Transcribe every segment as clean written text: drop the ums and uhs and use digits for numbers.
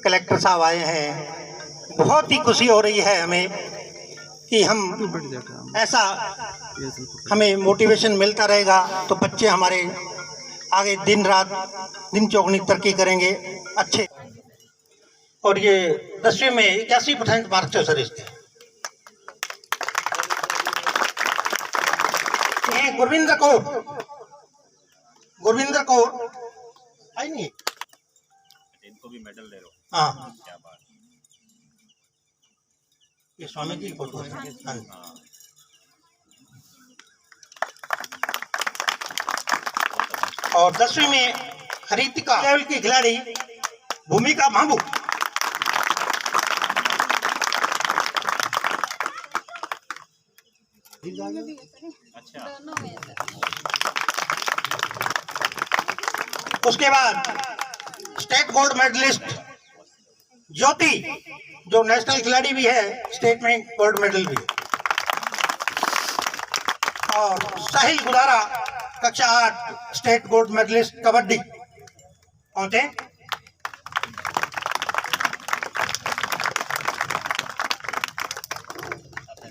Collector साहब आए हैं। बहुत ही खुशी हो रही है हमें कि हम ऐसा हमें मोटिवेशन मिलता रहेगा तो बच्चे हमारे आगे दिन रात दिन चौगुनी तरक्की करेंगे अच्छे। और ये 10वीं में 81% मार्क्स है सर इसके। ये गुरविंदर कौर आई नहीं, इनको भी मेडल दे रहे हो। हाँ क्या बात। ये स्वामी जी की फोटो है। हाँ। और 10वीं में हरितिका लेवल की खिलाड़ी भूमिका मांबू। अच्छा। उसके बाद स्टेट गोल्ड मेडलिस्ट ज्योति, जो नेशनल खिलाड़ी भी है, स्टेट में गोल्ड मेडल भी। और साहिल गुदारा कक्षा 8 स्टेट गोल्ड मेडलिस्ट कबड्डी पहुंचे।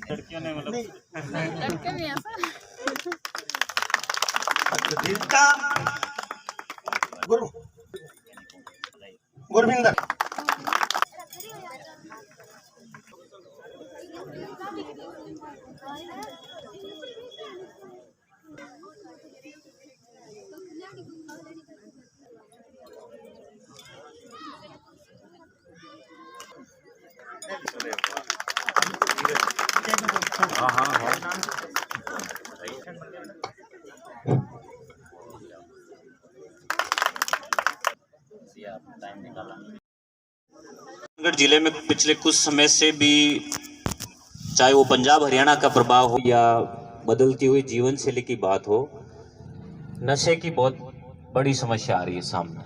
लड़कियों ने मतलब लड़के भी हैं सर। गुरविंदर हाँ हाँ हाँ। राजगढ़ जिले में पिछले कुछ समय से भी, चाहे वो पंजाब हरियाणा का प्रभाव हो या बदलती हुई जीवन शैली की बात हो, नशे की बहुत बड़ी समस्या आ रही है सामने।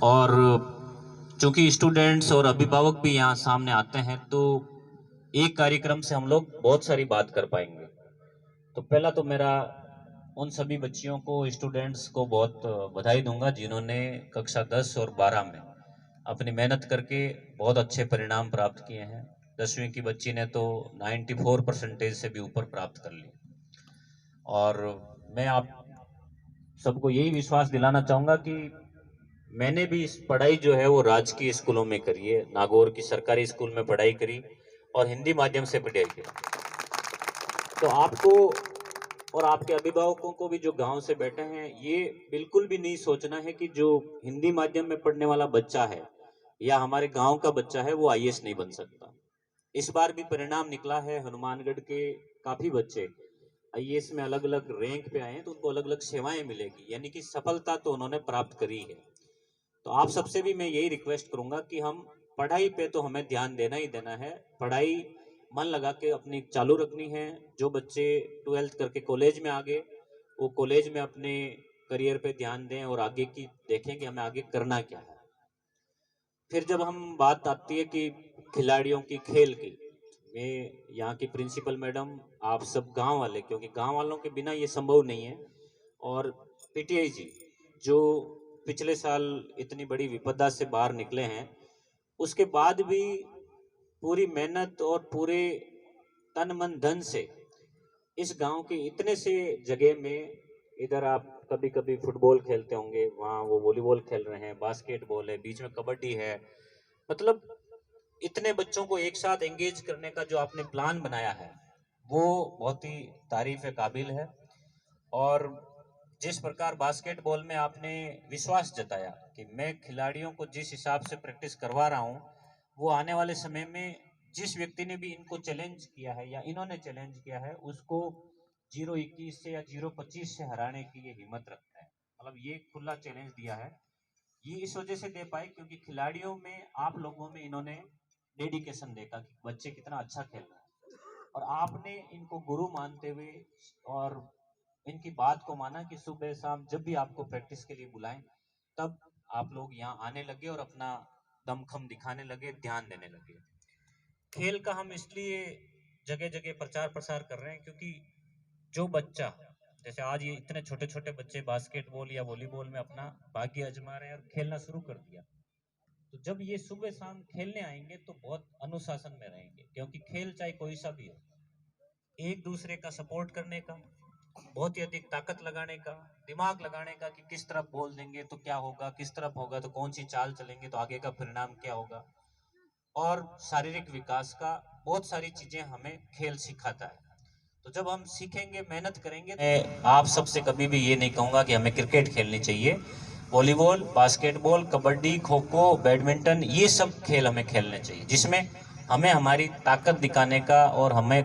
और चूंकि स्टूडेंट्स और अभिभावक भी यहाँ सामने आते हैं तो एक कार्यक्रम से हम लोग बहुत सारी बात कर पाएंगे। तो पहला तो मेरा उन सभी बच्चियों को, स्टूडेंट्स को बहुत बधाई दूंगा जिन्होंने कक्षा 10 और 12 में अपनी मेहनत करके बहुत अच्छे परिणाम प्राप्त किए हैं। 10वीं की बच्ची ने तो 94% से भी ऊपर प्राप्त कर ली। और मैं आप सबको यही विश्वास दिलाना चाहूँगा कि मैंने भी इस पढ़ाई जो है वो राजकीय स्कूलों में करी है, नागौर की सरकारी स्कूल में पढ़ाई करी और हिंदी माध्यम से पढ़ाई करी। तो आपको और आपके अभिभावकों को भी जो गांव से बैठे हैं, ये बिल्कुल भी नहीं सोचना है कि जो हिंदी माध्यम में पढ़ने वाला बच्चा है या हमारे गांव का बच्चा है वो आईएएस नहीं बन सकता। इस बार भी परिणाम निकला है, हनुमानगढ़ के काफी बच्चे आईएएस में अलग अलग रैंक पे आए हैं, तो उनको अलग अलग सेवाएं मिलेगी, यानी कि सफलता तो उन्होंने प्राप्त करी है। तो आप सबसे भी मैं यही रिक्वेस्ट करूंगा कि हम पढ़ाई पे तो हमें ध्यान देना ही देना है, पढ़ाई मन लगा के अपनी चालू रखनी है। जो बच्चे 12th करके कॉलेज में आ गए, वो कॉलेज में अपने करियर पे ध्यान दें और आगे की देखें कि हमें आगे करना क्या है। फिर जब हम बात आती है कि खिलाड़ियों की, खेल की, मैं यहाँ की प्रिंसिपल मैडम, आप सब गांव वाले, क्योंकि गांव वालों के बिना ये संभव नहीं है, और पीटीआई जी जो पिछले साल इतनी बड़ी विपदा से बाहर निकले हैं, उसके बाद भी पूरी मेहनत और पूरे तन मन धन से इस गांव के इतने से जगह में, इधर आप कभी कभी फुटबॉल खेलते होंगे, वहाँ वो वॉलीबॉल खेल रहे हैं, बास्केटबॉल है, बीच में कबड्डी है, मतलब इतने बच्चों को एक साथ एंगेज करने का जो आपने प्लान बनाया है वो बहुत ही तारीफ काबिल है। और जिस प्रकार बास्केटबॉल में आपने विश्वास जताया कि मैं खिलाड़ियों को जिस हिसाब से प्रैक्टिस करवा रहा हूं, वो आने वाले समय में जिस व्यक्ति ने भी इनको चैलेंज किया है या इन्होंने चैलेंज किया है उसको 0-21 से या 0-25 से हराने की ये हिम्मत रखता है। मतलब ये खुला चैलेंज दिया है। ये इस वजह से दे पाए क्योंकि खिलाड़ियों में, आप लोगों में इन्होंने डेडिकेशन देखा कि बच्चे कितना अच्छा खेल रहे हैं, और आपने इनको गुरु मानते हुए और इनकी बात को माना कि सुबह शाम जब भी आपको प्रैक्टिस के लिए बुलाएं तब आप लोग यहाँ आने लगे और अपना दमखम दिखाने लगे, ध्यान देने लगे। खेल का हम इसलिए जगह जगह प्रचार प्रसार कर रहे हैं क्योंकि जो बच्चा, जैसे आज ये इतने छोटे छोटे बच्चे बास्केटबॉल या वॉलीबॉल में अपना भाग्य आजमा रहे हैं और खेलना शुरू कर दिया, तो जब ये सुबह शाम खेलने आएंगे तो बहुत अनुशासन में रहेंगे, क्योंकि खेल चाहे कोई सा भी हो, एक दूसरे का सपोर्ट करने का, बहुत ही अधिक ताकत लगाने का, दिमाग लगाने का कि किस तरफ बोल देंगे तो क्या होगा, किस तरफ होगा तो कौन सी चाल चलेंगे तो आगे का परिणाम क्या होगा, और शारीरिक विकास का बहुत सारी चीजें हमें खेल सिखाता है। तो जब हम सीखेंगे, मेहनत करेंगे, मैं आप सबसे कभी भी ये नहीं कहूँगा कि हमें क्रिकेट खेलनी चाहिए। Volleyball, basketball, kabaddi, kho kho, badminton, ये सब खेल हमें खेलने चाहिए, जिसमें हमें हमारी ताकत दिखाने का और हमें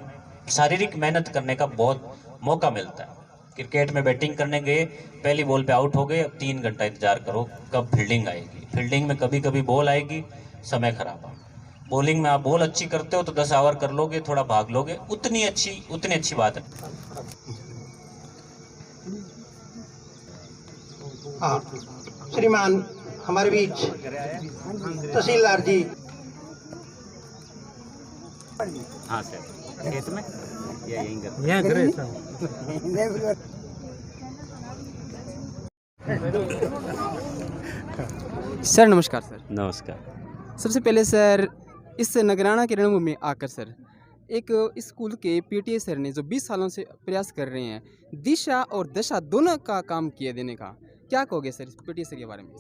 शारीरिक मेहनत करने का बहुत मौका मिलता है। क्रिकेट में बैटिंग करने गए, पहली बॉल पे आउट हो गए, अब 3 घंटा इंतजार करो कब फील्डिंग आएगी। फील्डिंग में कभी कभी बॉल आएगी, समय खराब है। बॉलिंग में आप बॉल अच्छी करते हो तो 10 ओवर कर लोगे, थोड़ा भाग लोगे, उतनी अच्छी बात है। हाँ, श्रीमान हमारे बीच तहसीलदार जी। हाँ सर, खेत में या यहीं कर यहाँ करे सर। नमस्कार सर। नमस्कार। सबसे पहले सर, इस नगराना की रणभूमि में आकर सर, एक स्कूल के पीटीए सर ने जो 20 सालों से प्रयास कर रहे हैं दिशा और दशा दोनों का काम किया देने का, क्या कहोगे सर इस पीटीए सर के बारे में?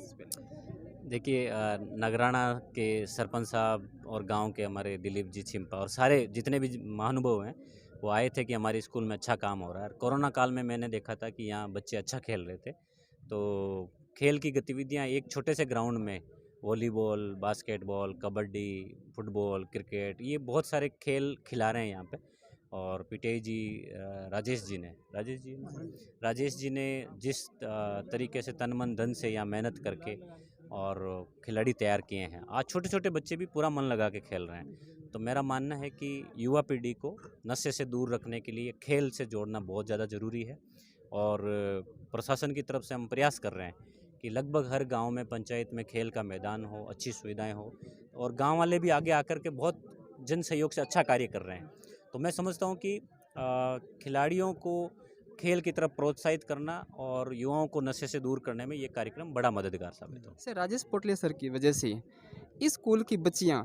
देखिए, नगराना के सरपंच साहब और गांव के हमारे दिलीप जी छिंपा और सारे जितने भी महानुभाव हैं, वो आए थे कि हमारे स्कूल में अच्छा काम हो रहा है। कोरोना काल में मैंने देखा था कि यहाँ बच्चे अच्छा खेल रहे थे, तो खेल की गतिविधियाँ एक छोटे से ग्राउंड में volleyball, basketball, kabaddi, football, cricket, ये बहुत सारे खेल खिला रहे हैं यहाँ पे। और पीटीआई जी राजेश जी ने जिस तरीके से तन मन धन से यहाँ मेहनत करके और खिलाड़ी तैयार किए हैं, आज छोटे छोटे बच्चे भी पूरा मन लगा के खेल रहे हैं। तो मेरा मानना है कि युवा पीढ़ी को नशे से दूर रखने के लिए खेल से जोड़ना बहुत ज़्यादा ज़रूरी है। और प्रशासन की तरफ से हम प्रयास कर रहे हैं कि लगभग हर गांव में, पंचायत में खेल का मैदान हो, अच्छी सुविधाएं हो, और गांव वाले भी आगे आकर के बहुत जन सहयोग से अच्छा कार्य कर रहे हैं। तो मैं समझता हूं कि खिलाड़ियों को खेल की तरफ प्रोत्साहित करना और युवाओं को नशे से दूर करने में ये कार्यक्रम बड़ा मददगार साबित हो। सर, राजेश पोटले सर की वजह से इस स्कूल की बच्चियाँ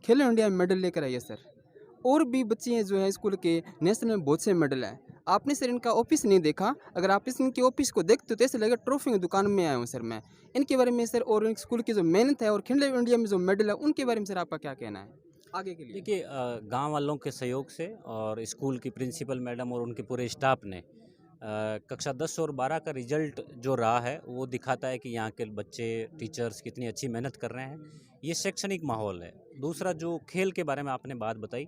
खेलो इंडिया में मेडल लेकर आई है सर, और भी बच्चियाँ जो है स्कूल के नेशनल में बहुत से मेडल हैं। आपने सर इनका ऑफिस नहीं देखा, अगर आप इनके ऑफिस को देखते तो ऐसे लगेगा ट्रॉफी की दुकान में आया हूँ सर मैं। इनके बारे में सर, और स्कूल की जो मेहनत है और खेलो इंडिया में जो मेडल है, उनके बारे में सर आपका क्या कहना है आगे के लिए? देखिए, गांव वालों के सहयोग से और स्कूल की प्रिंसिपल मैडम और उनके पूरे स्टाफ ने कक्षा 10 और 12 का रिजल्ट जो रहा है वो दिखाता है कि यहाँ के बच्चे, टीचर्स कितनी अच्छी मेहनत कर रहे हैं। ये शैक्षणिक माहौल है। दूसरा, जो खेल के बारे में आपने बात बताई,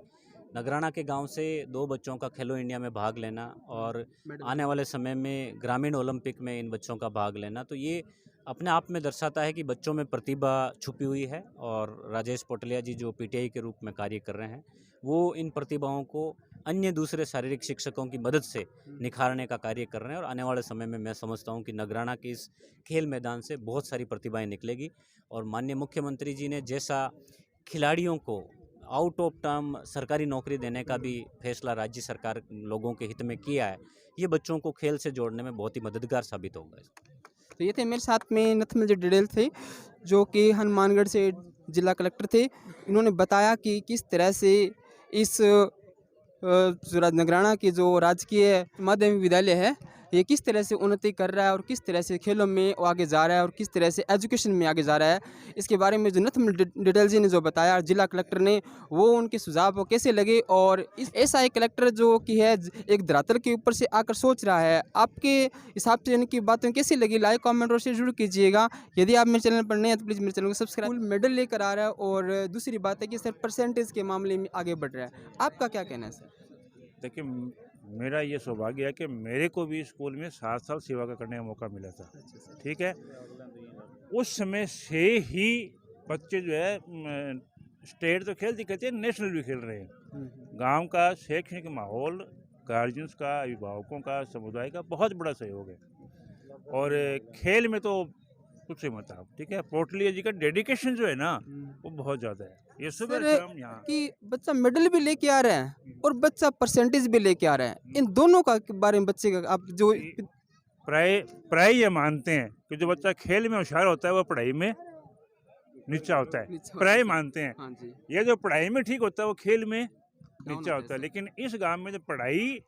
नगराना के गांव से 2 बच्चों का खेलो इंडिया में भाग लेना और आने वाले समय में ग्रामीण ओलंपिक में इन बच्चों का भाग लेना, तो ये अपने आप में दर्शाता है कि बच्चों में प्रतिभा छुपी हुई है। और राजेश पोटलिया जी जो पीटीआई के रूप में कार्य कर रहे हैं, वो इन प्रतिभाओं को अन्य दूसरे शारीरिक शिक्षकों की मदद से निखारने का कार्य कर रहे हैं। और आने वाले समय में मैं समझता हूं कि नगराना के इस खेल मैदान से बहुत सारी प्रतिभाएं निकलेगी। और माननीय मुख्यमंत्री जी ने जैसा खिलाड़ियों को आउट ऑफ टर्म सरकारी नौकरी देने का भी फैसला राज्य सरकार लोगों के हित में किया है, ये बच्चों को खेल से जोड़ने में बहुत ही मददगार साबित होगा। तो ये थे मेरे साथ में नथमल जी डिडेल थे, जो कि हनुमानगढ़ से जिला कलेक्टर थे। इन्होंने बताया कि किस तरह से इस नगराना की जो राजकीय माध्यमिक विद्यालय है, ये किस तरह से उन्नति कर रहा है और किस तरह से खेलों में आगे जा रहा है और किस तरह से एजुकेशन में आगे जा रहा है। इसके बारे में जो नथमल डिडेल जी ने जो बताया जिला कलेक्टर ने, वो उनके सुझाव वो कैसे लगे, और इस ऐसा एक कलेक्टर जो कि है एक धरातल के ऊपर से आकर सोच रहा है, आपके हिसाब से इनकी बातें कैसी लगी? लाइक, कमेंट और शेयर जरूर कीजिएगा। यदि आप मेरे चैनल पर नए हैं तो प्लीज़ मेरे चैनल को सब्सक्राइब। मेडल लेकर आ रहा है, और दूसरी बात है कि सर परसेंटेज के मामले में आगे बढ़ रहा है। आपका क्या कहना है सर? देखिए, मेरा ये सौभाग्य है कि मेरे को भी स्कूल में 7 साल सेवा का करने का मौका मिला था। ठीक है, उस समय से ही बच्चे जो है स्टेट तो खेलते कहते हैं, नेशनल भी खेल रहे हैं। गांव का शैक्षणिक माहौल, गार्जियंस का, अभिभावकों का, समुदाय का बहुत बड़ा सहयोग है। और खेल में तो कुछ ही मत आप, ठीक है, पोटलिया जी का डेडिकेशन जो है ना, वो बहुत ज़्यादा है। ये सुबह शाम यहाँ कि बच्चा मेडल भी लेके आ रहा है और बच्चा परसेंटेज भी लेके आ रहा है, इन दोनों का बारे में बच्चे का आप जो प्राय ये मानते हैं कि जो बच्चा खेल में होशियार होता है वो पढ़ाई में नीचा होता है, नीचा होता पढ़ाई है। मानते हैं। हाँ जी। ये जो पढ़ाई में ठीक होता है वो खेल में डाउन नीचा होता होता है। है। लेकिन इस गांव में जो पढ़ाई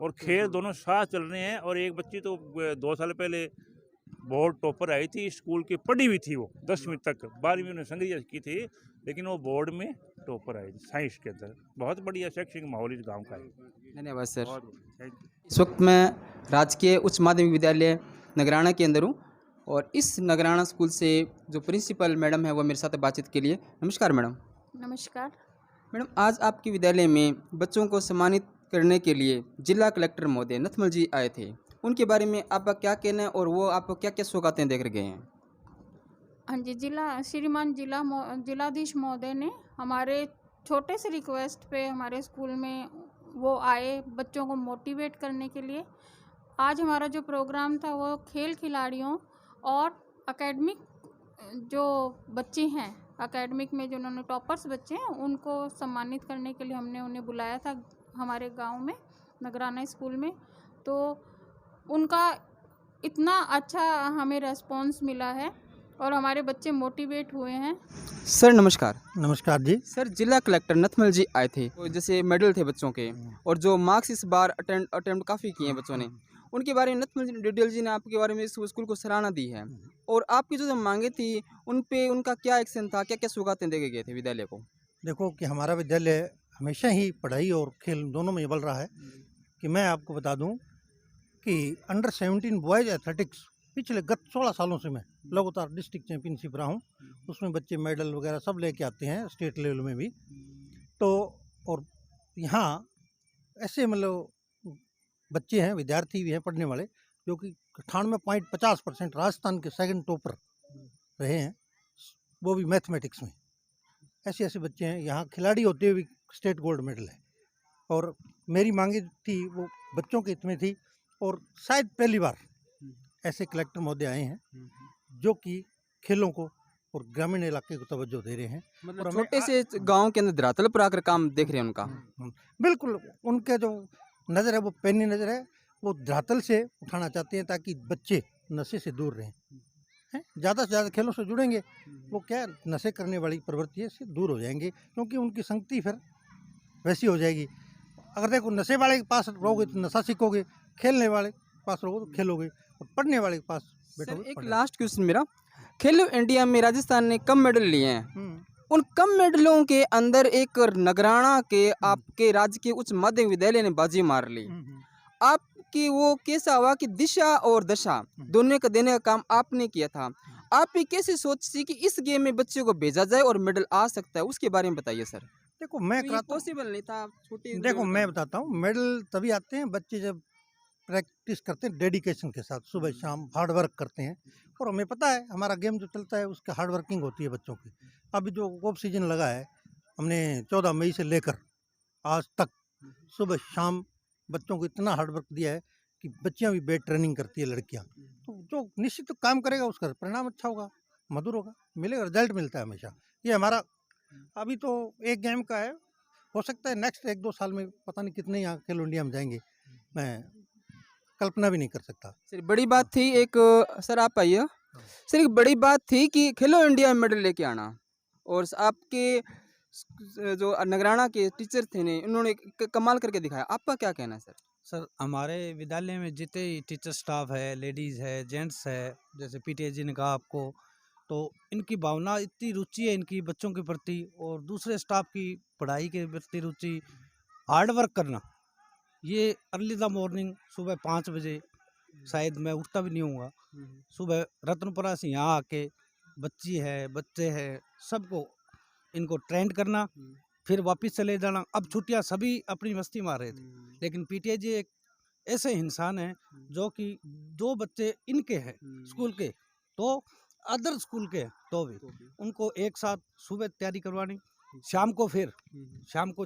और खेल बिल्कुल। दोनों साथ चल रहे हैं, और एक बच्ची तो 2 साल पहले बोर्ड टॉपर आई थी, स्कूल की पढ़ी हुई थी वो 10वीं तक, 12वीं में संग्रह की थी, लेकिन वो बोर्ड में टॉपर आई थी साइंस के अंदर। बहुत बढ़िया शैक्षणिक माहौल इस गांव का है। धन्यवाद सर। बहुत बढ़िया, थैंक यू। इस वक्त मैं राजकीय उच्च माध्यमिक विद्यालय नगराना के अंदर हूँ और इस नगराना स्कूल से जो प्रिंसिपल मैडम है वो मेरे साथ बातचीत के लिए। नमस्कार मैडम। नमस्कार। मैडम, आज आपके विद्यालय में बच्चों को सम्मानित करने के लिए जिला कलेक्टर महोदय नथमल जी आए थे। उनके बारे में आपका क्या कहना है और वो आपको क्या क्या सौगातें देकर गए हैं? हाँ जी, श्रीमान जिलाधीश महोदय ने हमारे छोटे से रिक्वेस्ट पे हमारे स्कूल में वो आए बच्चों को मोटिवेट करने के लिए। आज हमारा जो प्रोग्राम था वो खेल खिलाड़ियों और एकेडमिक जो बच्चे हैं, एकेडमिक में जो उन्होंने टॉपर्स बच्चे हैं उनको सम्मानित करने के लिए हमने उन्हें बुलाया था हमारे गांव में नगराना स्कूल में। तो उनका इतना अच्छा हमें रेस्पॉन्स मिला है और हमारे बच्चे मोटिवेट हुए हैं। सर नमस्कार। नमस्कार जी। सर, जिला कलेक्टर नथमल जी आए थे, तो जैसे मेडल थे बच्चों के और जो मार्क्स इस बार अटेम्प्ट काफ़ी किए हैं बच्चों ने, उनके बारे में नथमल डिटेल जी ने आपके बारे में इस स्कूल को सराहना दी है। और आपकी जो मांगे थी उन पे उनका क्या एक्शन था, क्या क्या सौगातें दे के गए थे विद्यालय को? देखो कि हमारा विद्यालय हमेशा ही पढ़ाई और खेल दोनों में बल रहा है। कि मैं आपको बता दूं कि अंडर 17 बॉयज़ एथलेटिक्स पिछले गत 16 सालों से मैं लगातार डिस्ट्रिक्ट चैंपियनशिप रहा हूँ। उसमें बच्चे मेडल वगैरह सब लेके आते हैं, स्टेट लेवल में भी। तो और यहाँ ऐसे मतलब बच्चे हैं, विद्यार्थी भी हैं पढ़ने वाले, जो कि 98.50% राजस्थान के सेकंड टॉपर रहे हैं, वो भी मैथमेटिक्स में। ऐसे ऐसे बच्चे हैं। यहाँ खिलाड़ी होते हुए भी स्टेट गोल्ड मेडल है। और मेरी मांगे थी वो बच्चों के हित में थी, और शायद पहली बार ऐसे कलेक्टर महोदय आए हैं जो कि खेलों को और ग्रामीण इलाके को तवज्जो दे रहे हैं। मतलब और हमें छोटे से गांव के अंदर धरातल पर आकर काम देख रहे हैं उनका। बिल्कुल उनके जो नज़र है वो पैनी नज़र है, वो धरातल से उठाना चाहते हैं ताकि बच्चे नशे से दूर रहें। हैं ज़्यादा से ज़्यादा खेलों से जुड़ेंगे, वो क्या नशे करने वाली प्रवृत्ति है से दूर हो जाएंगे, क्योंकि उनकी संगति फिर वैसी हो जाएगी। अगर देखो नशे वाले के पास रहोगे तो नशा सीखोगे, खेलने वाले के पास रहोगे तो खेलोगे, और पढ़ने वाले के पास सर, बैठोगे एक पढ़ोगे। लास्ट क्वेश्चन मेरा, खेलो इंडिया में राजस्थान ने कम मेडल लिए हैं, हम्म। उन कम मेडलों के अंदर एक नगराना के आपके राज्य के उच्च माध्यमिक विद्यालय ने बाजी मार ली। आपकी वो कैसा हुआ कि दिशा और दशा दोनों का देने का काम आपने किया था? आपकी कैसी सोच थी कि इस गेम में बच्चों को भेजा जाए और मेडल आ सकता है, उसके बारे में बताइए सर। देखो मैं तो ये कराता हूँ, पॉसिबल नहीं था छोटे देखो मैं बताता हूँ, मेडल तभी आते हैं बच्चे जब प्रैक्टिस करते हैं डेडिकेशन के साथ, सुबह शाम हार्ड वर्क करते हैं। और हमें पता है हमारा गेम जो चलता है उसके हार्ड वर्किंग होती है बच्चों की। अभी जो ऑफ सीजन लगा है, हमने 14 मई से लेकर आज तक सुबह शाम बच्चों को इतना हार्ड वर्क दिया है कि बच्चियां भी बेड ट्रेनिंग करती है, लड़कियां। तो जो निश्चित काम करेगा उसका परिणाम अच्छा होगा, मधुर होगा, मिलेगा, रिजल्ट मिलता है हमेशा। ये हमारा अभी तो एक गेम का है, हो सकता है नेक्स्ट 1-2 साल में पता नहीं कितने यहाँ खेलो इंडिया में जाएंगे, मैं कल्पना भी नहीं कर सकता। सर बड़ी बात थी एक, सर आप आइए। सर एक बड़ी बात थी कि खेलो इंडिया में मेडल लेके आना, और आपके जो नगराना के टीचर थे ने उन्होंने कमाल करके दिखाया। आपका क्या कहना है सर? सर हमारे विद्यालय में जितने ही टीचर स्टाफ है, लेडीज़ है, जेंट्स है, जैसे पीटीए जी ने कहा आपको, तो इनकी भावना इतनी रुचि है इनकी बच्चों के प्रति, और दूसरे स्टाफ की पढ़ाई के प्रति रुचि, हार्ड वर्क करना। ये अर्ली द मॉर्निंग सुबह 5 बजे, शायद मैं उठता भी नहीं हूँगा, सुबह रत्नपुरा से यहाँ आके बच्ची है, बच्चे हैं, सबको इनको ट्रेंड करना, फिर वापस चले जाना। अब छुट्टियाँ सभी अपनी मस्ती मार रहे थे, लेकिन पीटीए जी एक ऐसे इंसान हैं जो कि जो बच्चे इनके हैं स्कूल के, तो अदर स्कूल के तो भी उनको एक साथ सुबह तैयारी करवानी, शाम को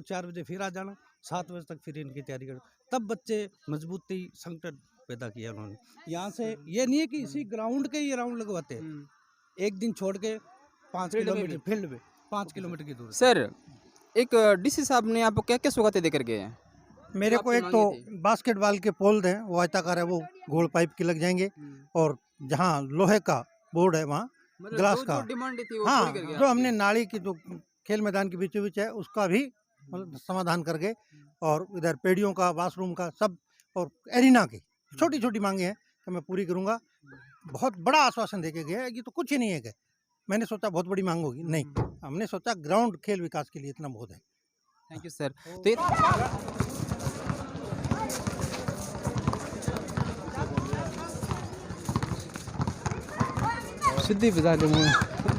4 बजे फिर आ जाना, 7 बजे तक फिर इनकी तैयारी करना। तब बच्चे मजबूती संकट पैदा किया उन्होंने। यहाँ से ये नहीं है कि इसी ग्राउंड के ही राउंड लगवाते हैं, एक दिन छोड़ के 5 किलोमीटर फील्ड में 5 किलोमीटर की दूरी। सर एक डीसी साहब ने आपको क्या क्या सौगातें देकर गए हैं? मेरे आपकी को एक तो मांगे थी। बास्केटबॉल के पोल हैं, वो आयताकार है, वो गोल पाइप के लग जाएंगे, और जहाँ लोहे का बोर्ड है वहाँ मतलब ग्लास जो का। डिमांड थी वो हाँ, पूरी कर गया जो आपकी। हमने नाली की जो खेल मैदान के बीचों बीच है उसका भी मतलब समाधान करके, और इधर पेड़ियों का, बाथरूम का सब, और एरिना की छोटी-छोटी मांगे हैं कि मैं पूरी करूँगा। बहुत बड़ा आश्वासन देके गया है, ये तो कुछ ही नहीं है कि मैंने सोचा बहुत बड़ी मांग होगी, नहीं, हमने सोचा ग्राउंड खेल विकास के लिए इतना बहुत है। Thank you sir. तो ये सिद्धि बजा दे मुझे।